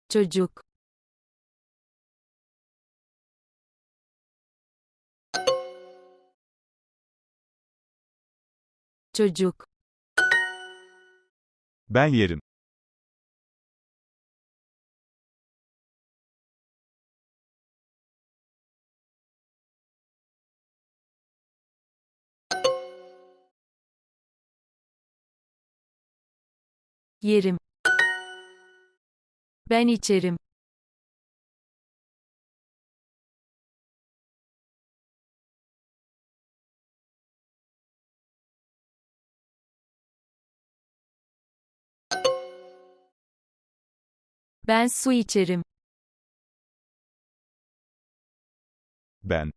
çocuk, çocuk, Ben yerim. yerim. Ben içerim. Ben su içerim. Ben.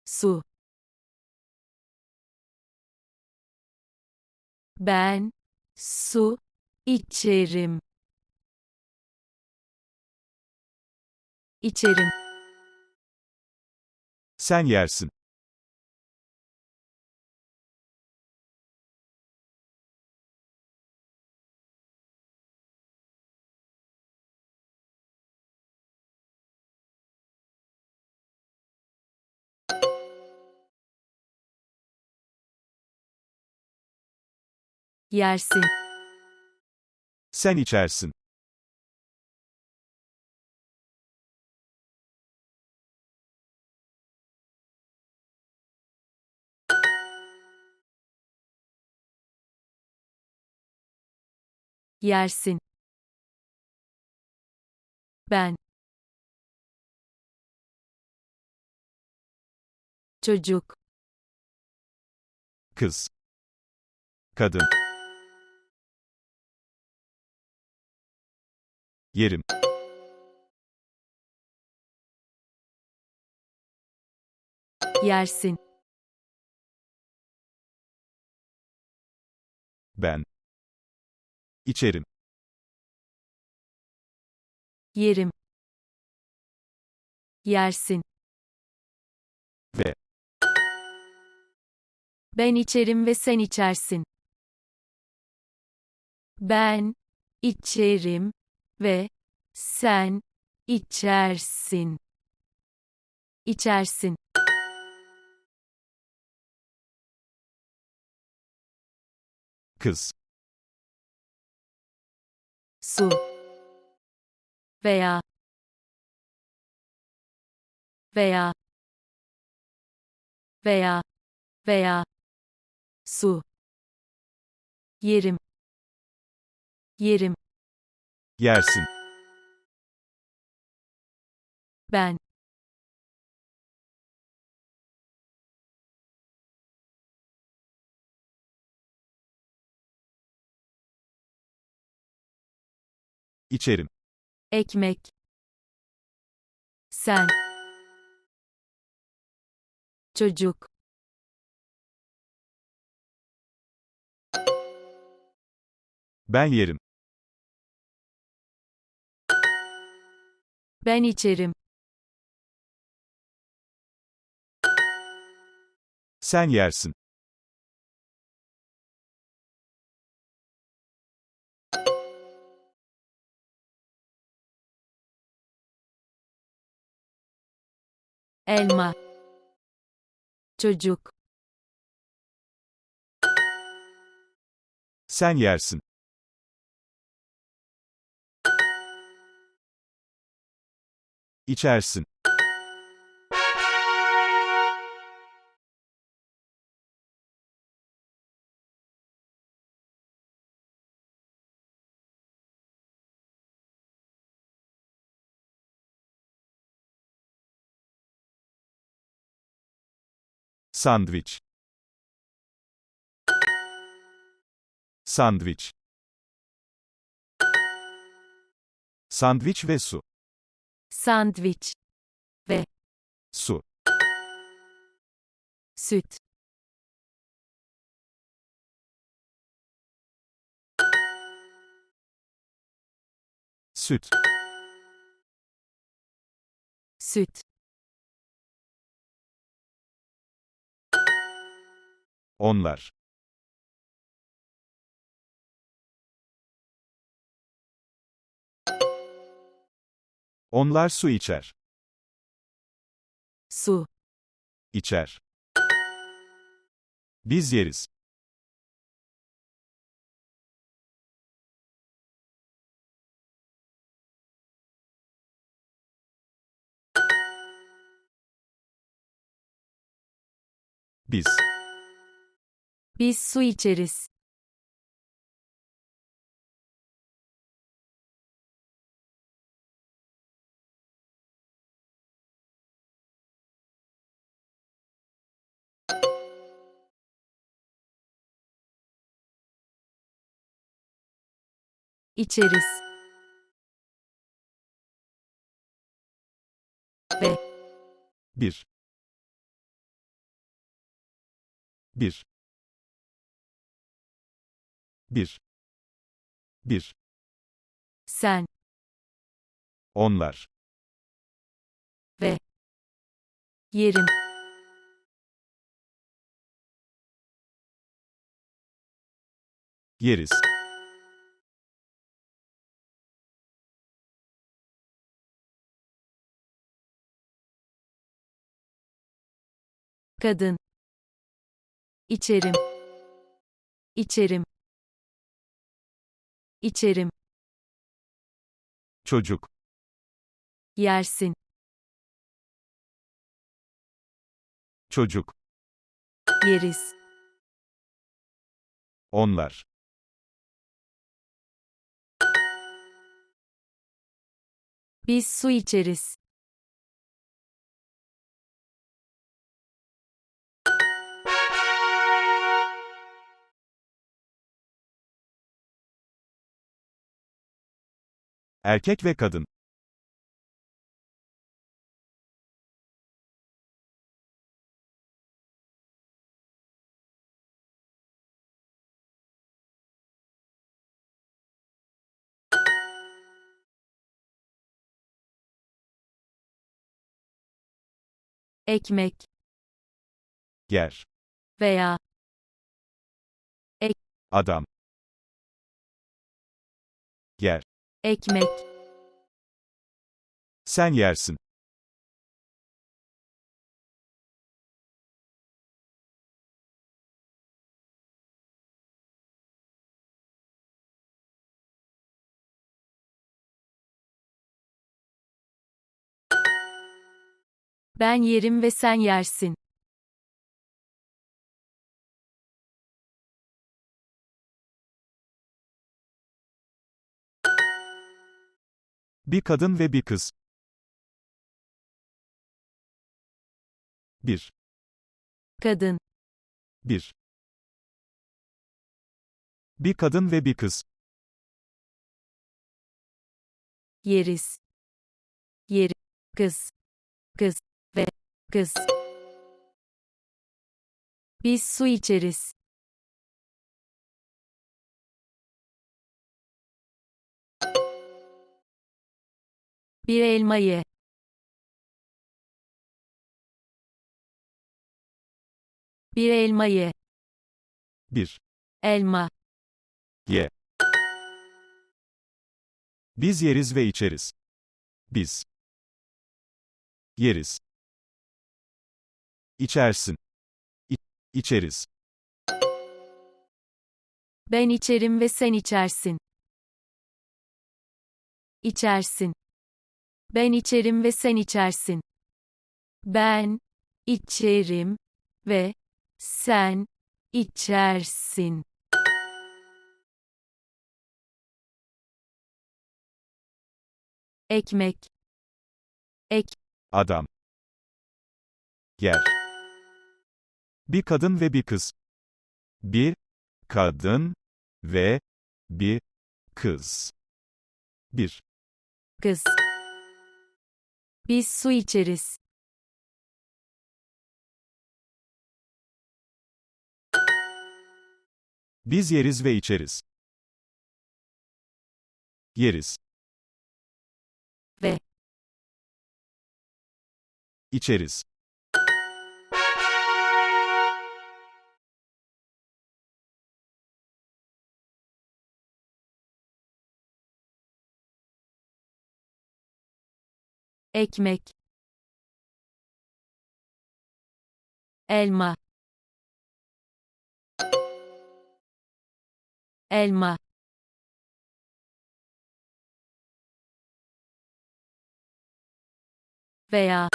Su. Ben su içerim. İçerim. Sen yersin. Yersin. Sen içersin. Yersin. Ben. Çocuk, Kız. Kadın. Yerim. yersin. Ben. İçerim. Yerim. Yersin. Ve. Ben içerim ve sen içersin. Ben içerim ve sen içersin. İçersin. Kız. Su veya veya veya veya su. Yerim. Yerim. Yersin. Ben. İçerim. Ekmek. Sen. Çocuk. Ben yerim. Ben içerim. Sen yersin. Elma. Çocuk. Sen yersin. İçersin. Sandviç. Sandviç. Sandviç ve su. Sandviç ve Su. süt. Süt. Süt. Onlar. Onlar su içer. Su. İçer. Biz yeriz. Biz. Biz su içeriz. İçeriz. Ve. Bir. Bir. Bir. Bir. Sen. Onlar. Ve. Yerim. Yeriz. Kadın. İçerim. İçerim. İçerim. Çocuk. Yersin. Çocuk. Yeriz. Onlar. Biz su içeriz. Erkek ve kadın. Ekmek. Yer. Veya. Adam. Yer. Ekmek. Sen yersin. Ben yerim ve sen yersin. Bir kadın ve bir kız. Bir. Kadın. Bir. Bir kadın ve bir kız. Yeriz. Yeri. Kız. Kız. Ve. Kız. Biz su içeriz. Bir elma ye. Bir elma ye. Bir. Elma. Ye. Biz yeriz ve içeriz. Biz. Yeriz. İçersin. İçeriz. Ben içerim ve sen içersin. İçersin. Ben içerim ve sen içersin. Ben içerim ve sen içersin. Ekmek. Ek. Adam. Yer. Bir kadın ve bir kız. Bir kadın ve bir kız. Bir. Kız. Biz su içeriz. Biz yeriz ve içeriz. Yeriz. Ve. İçeriz. ekmek, elma, elma, veya,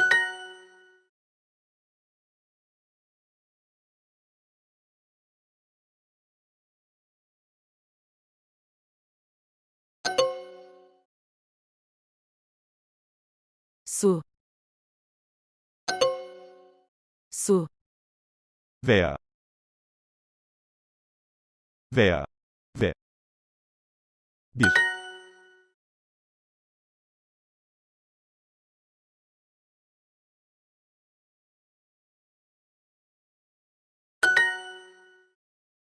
su, su, veya, veya, ve, bir,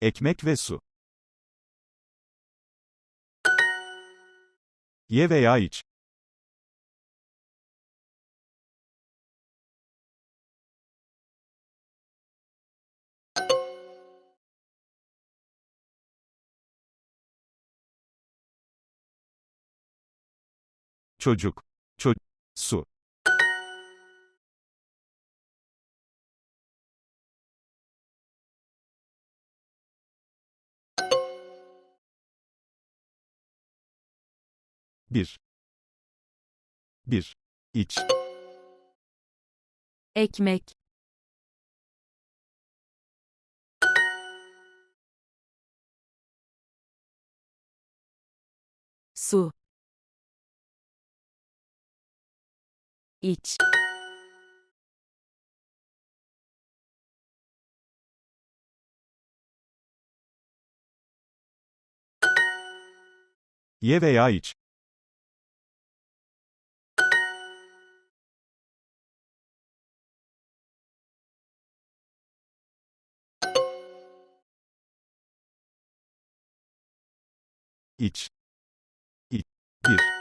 ekmek ve su. Ye veya iç. Çocuk, su, bir, bir, iç, ekmek, su, iç, ye veya iç. İç, iç, bir,